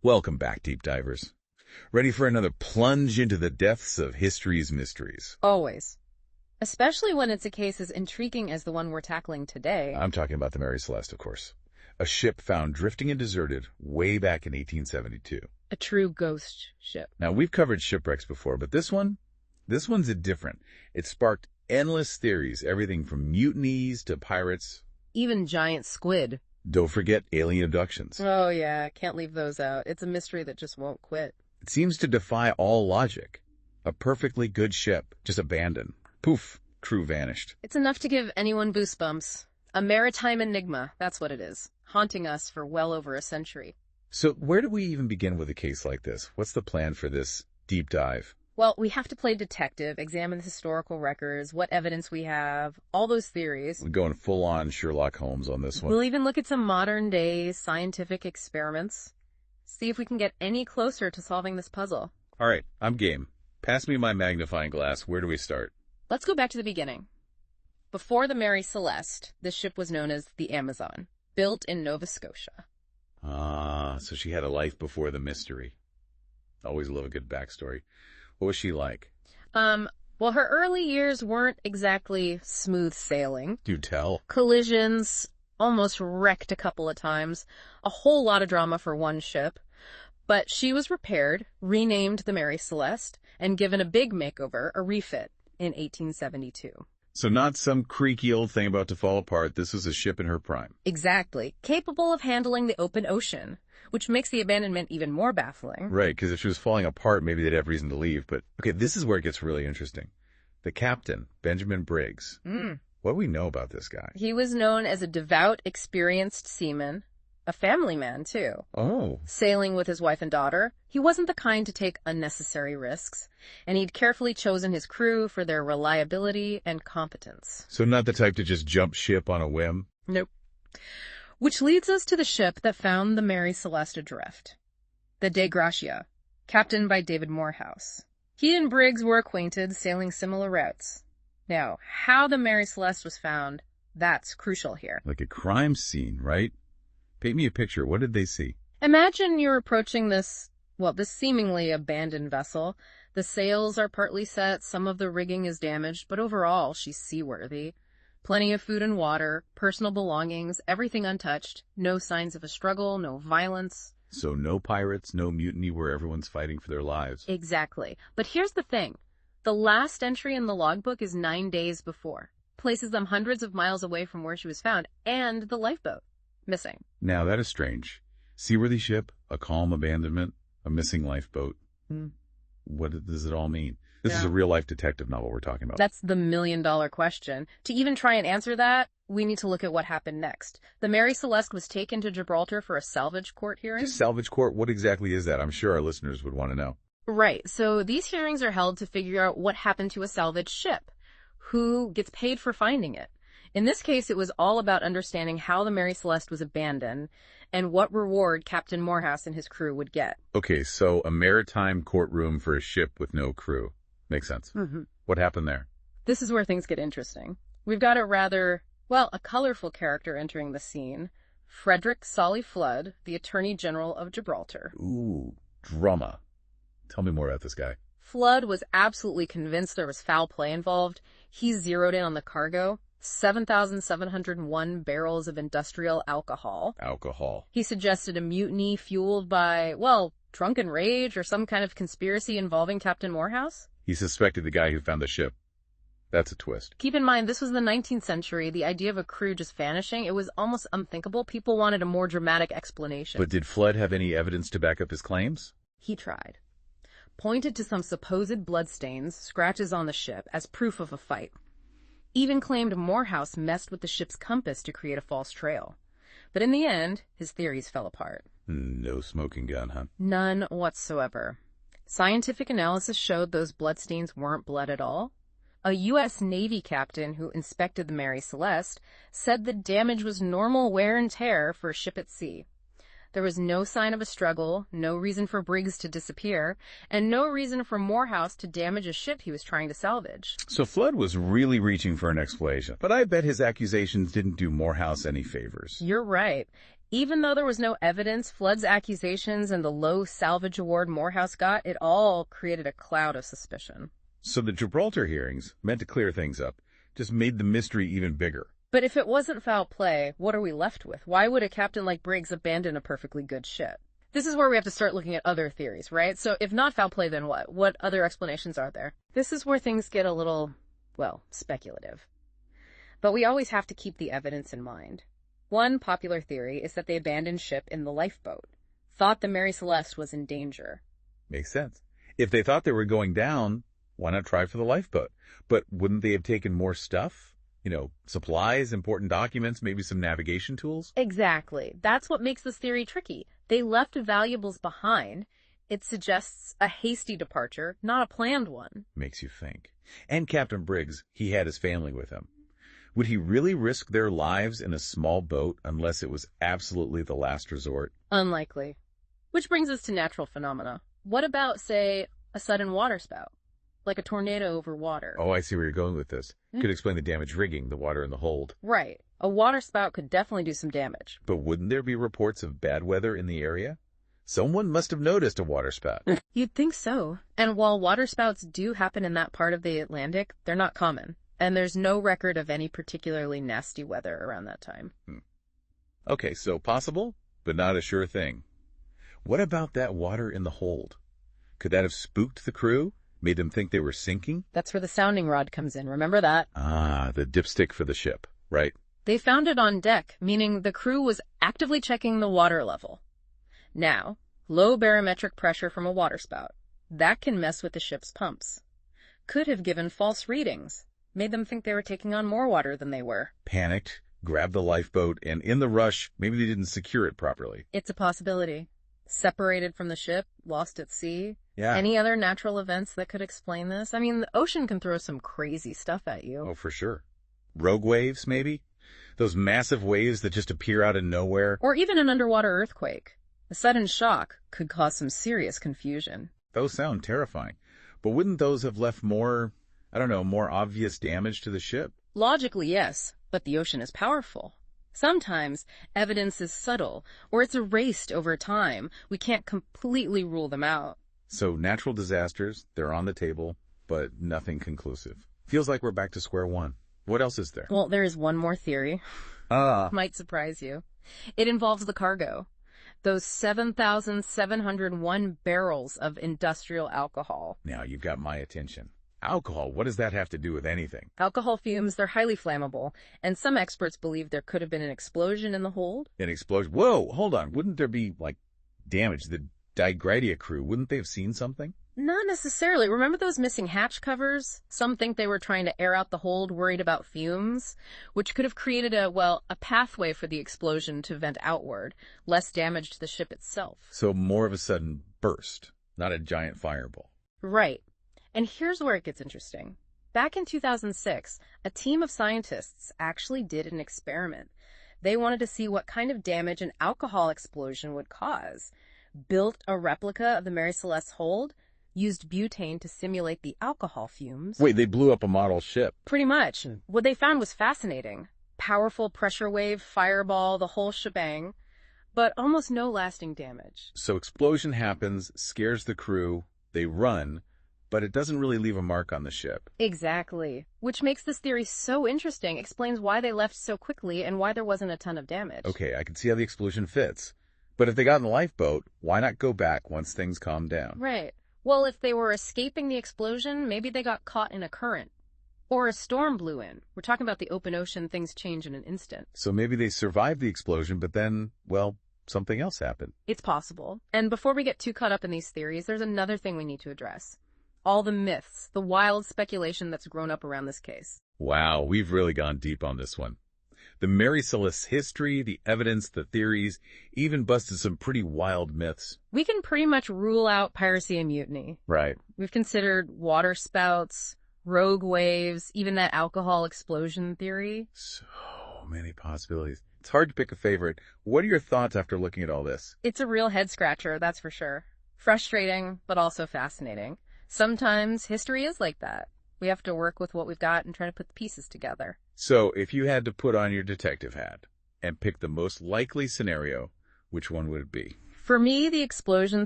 Welcome back, deep divers. Ready for another plunge into the depths of history's mysteries? Always. Especially when it's a case as intriguing as the one we're tackling today. I'm talking about the Mary Celeste, of course. A ship found drifting and deserted way back in 1872. A true ghost ship. Now, we've covered shipwrecks before, but this one's different. It sparked endless theories, everything from mutinies to pirates. Even giant squid. Don't forget alien abductions. Oh yeah, can't leave those out. It's a mystery that just won't quit. It seems to defy all logic. A perfectly good ship, just abandoned. Poof, crew vanished. It's enough to give anyone goosebumps. A maritime enigma, that's what it is. Haunting us for well over a century. So where do we even begin with a case like this? What's the plan for this deep dive? Well, we have to play detective, examine the historical records, what evidence we have, all those theories. We're going full-on Sherlock Holmes on this one. We'll even look at some modern-day scientific experiments. See if we can get any closer to solving this puzzle. All right, I'm game. Pass me my magnifying glass. Where do we start? Let's go back to the beginning. Before the Mary Celeste, this ship was known as the Amazon, built in Nova Scotia. Ah, so she had a life before the mystery. Always love a good backstory. What was she like? Well, her early years weren't exactly smooth sailing. Do tell. Collisions, almost wrecked a couple of times, a whole lot of drama for one ship. But she was repaired, renamed the Mary Celeste, and given a big makeover, a refit, in 1872. So not some creaky old thing about to fall apart. This was a ship in her prime. Exactly. Capable of handling the open ocean, which makes the abandonment even more baffling. Right, because if she was falling apart, maybe they'd have reason to leave. But, okay, this is where it gets really interesting. The captain, Benjamin Briggs. What do we know about this guy? He was known as a devout, experienced seaman, a family man, too. Oh. Sailing with his wife and daughter, he wasn't the kind to take unnecessary risks, and he'd carefully chosen his crew for their reliability and competence. So not the type to just jump ship on a whim? Nope. Which leads us to the ship that found the Mary Celeste adrift. The De Gracia, captained by David Morehouse. He and Briggs were acquainted, sailing similar routes. Now, how the Mary Celeste was found, that's crucial here. Like a crime scene, right? Paint me a picture. What did they see? Imagine you're approaching this seemingly abandoned vessel. The sails are partly set, some of the rigging is damaged, but overall, she's seaworthy. Plenty of food and water, personal belongings, everything untouched. No signs of a struggle, no violence. So no pirates, no mutiny where everyone's fighting for their lives. Exactly. But here's the thing. The last entry in the logbook is 9 days before. Places them hundreds of miles away from where she was found, and the lifeboat. Missing. Now, that is strange. Seaworthy ship, a calm abandonment, a missing lifeboat. What does it all mean? This is a real-life detective novel we're talking about. That's the million-dollar question. To even try and answer that, we need to look at what happened next. The Mary Celeste was taken to Gibraltar for a salvage court hearing. Just salvage court? What exactly is that? I'm sure our listeners would want to know. Right. So these hearings are held to figure out what happened to a salvaged ship. Who gets paid for finding it? In this case, it was all about understanding how the Mary Celeste was abandoned and what reward Captain Morehouse and his crew would get. Okay, so a maritime courtroom for a ship with no crew. Makes sense. What happened there? This is where things get interesting. We've got a colorful character entering the scene. Frederick Solly Flood, the Attorney General of Gibraltar. Ooh, drama. Tell me more about this guy. Flood was absolutely convinced there was foul play involved. He zeroed in on the cargo. 7,701 barrels of industrial alcohol. Alcohol. He suggested a mutiny fueled by, drunken rage or some kind of conspiracy involving Captain Morehouse. He suspected the guy who found the ship. That's a twist. Keep in mind, this was the 19th century. The idea of a crew just vanishing, it was almost unthinkable. People wanted a more dramatic explanation. But did Flood have any evidence to back up his claims? He tried. Pointed to some supposed bloodstains, scratches on the ship, as proof of a fight. Even claimed Morehouse messed with the ship's compass to create a false trail. But in the end, his theories fell apart. No smoking gun, huh? None whatsoever. Scientific analysis showed those bloodstains weren't blood at all. A U.S. Navy captain who inspected the Mary Celeste said the damage was normal wear and tear for a ship at sea. There was no sign of a struggle, no reason for Briggs to disappear, and no reason for Morehouse to damage a ship he was trying to salvage. So Flood was really reaching for an explanation. But I bet his accusations didn't do Morehouse any favors. You're right. Even though there was no evidence, Flood's accusations and the low salvage award Morehouse got, it all created a cloud of suspicion. So the Gibraltar hearings, meant to clear things up, just made the mystery even bigger. But if it wasn't foul play, what are we left with? Why would a captain like Briggs abandon a perfectly good ship? This is where we have to start looking at other theories, right? So if not foul play, then what? What other explanations are there? This is where things get a little, well, speculative. But we always have to keep the evidence in mind. One popular theory is that they abandoned ship in the lifeboat, thought the Mary Celeste was in danger. Makes sense. If they thought they were going down, why not try for the lifeboat? But wouldn't they have taken more stuff? Supplies, important documents, maybe some navigation tools? Exactly. That's what makes this theory tricky. They left valuables behind. It suggests a hasty departure, not a planned one. Makes you think. And Captain Briggs, he had his family with him. Would he really risk their lives in a small boat unless it was absolutely the last resort? Unlikely. Which brings us to natural phenomena. What about, say, a sudden waterspout? Like a tornado over water. Oh, I see where you're going with this. Could explain the damaged rigging, the water in the hold. Right. A waterspout could definitely do some damage. But wouldn't there be reports of bad weather in the area? Someone must have noticed a waterspout. You'd think so. And while waterspouts do happen in that part of the Atlantic, they're not common. And there's no record of any particularly nasty weather around that time. Okay, so possible, but not a sure thing. What about that water in the hold? Could that have spooked the crew? Made them think they were sinking? That's where the sounding rod comes in, remember that? Ah, the dipstick for the ship, right? They found it on deck, meaning the crew was actively checking the water level. Now, low barometric pressure from a waterspout. That can mess with the ship's pumps. Could have given false readings. Made them think they were taking on more water than they were. Panicked, grabbed the lifeboat, and in the rush, maybe they didn't secure it properly. It's a possibility. Separated from the ship, lost at sea. Yeah. Any other natural events that could explain this? I mean, the ocean can throw some crazy stuff at you. Oh, for sure. Rogue waves, maybe? Those massive waves that just appear out of nowhere? Or even an underwater earthquake. A sudden shock could cause some serious confusion. Those sound terrifying. But wouldn't those have left more obvious damage to the ship? Logically, yes, but the ocean is powerful. Sometimes evidence is subtle, or it's erased over time. We can't completely rule them out. So natural disasters, they're on the table, but nothing conclusive. Feels like we're back to square one. What else is there? Well, there is one more theory. Might surprise you. It involves the cargo. Those 7,701 barrels of industrial alcohol. Now you've got my attention. Alcohol, what does that have to do with anything? Alcohol fumes, they're highly flammable, and some experts believe there could have been an explosion in the hold. An explosion? Whoa, hold on. Wouldn't there be, damage? The Digridia crew, wouldn't they have seen something? Not necessarily. Remember those missing hatch covers? Some think they were trying to air out the hold, worried about fumes, which could have created a pathway for the explosion to vent outward, less damage to the ship itself. So more of a sudden burst, not a giant fireball. Right. And here's where it gets interesting. Back in 2006, a team of scientists actually did an experiment. They wanted to see what kind of damage an alcohol explosion would cause. Built a replica of the Mary Celeste's hold, used butane to simulate the alcohol fumes. Wait, they blew up a model ship? Pretty much. What they found was fascinating. Powerful pressure wave, fireball, the whole shebang, but almost no lasting damage. So explosion happens, scares the crew, they run, but it doesn't really leave a mark on the ship. Exactly. Which makes this theory so interesting, explains why they left so quickly and why there wasn't a ton of damage. Okay, I can see how the explosion fits. But if they got in the lifeboat, why not go back once things calm down? Right. Well, if they were escaping the explosion, maybe they got caught in a current. Or a storm blew in. We're talking about the open ocean, things change in an instant. So maybe they survived the explosion, but then, something else happened. It's possible. And before we get too caught up in these theories, there's another thing we need to address. All the myths, the wild speculation that's grown up around this case. Wow, we've really gone deep on this one. The Mary Celeste's history, the evidence, the theories, even busted some pretty wild myths. We can pretty much rule out piracy and mutiny. Right. We've considered water spouts, rogue waves, even that alcohol explosion theory. So many possibilities. It's hard to pick a favorite. What are your thoughts after looking at all this? It's a real head-scratcher, that's for sure. Frustrating, but also fascinating. Sometimes history is like that. We have to work with what we've got and try to put the pieces together. So, if you had to put on your detective hat, and pick the most likely scenario, which one would it be? For me, the explosion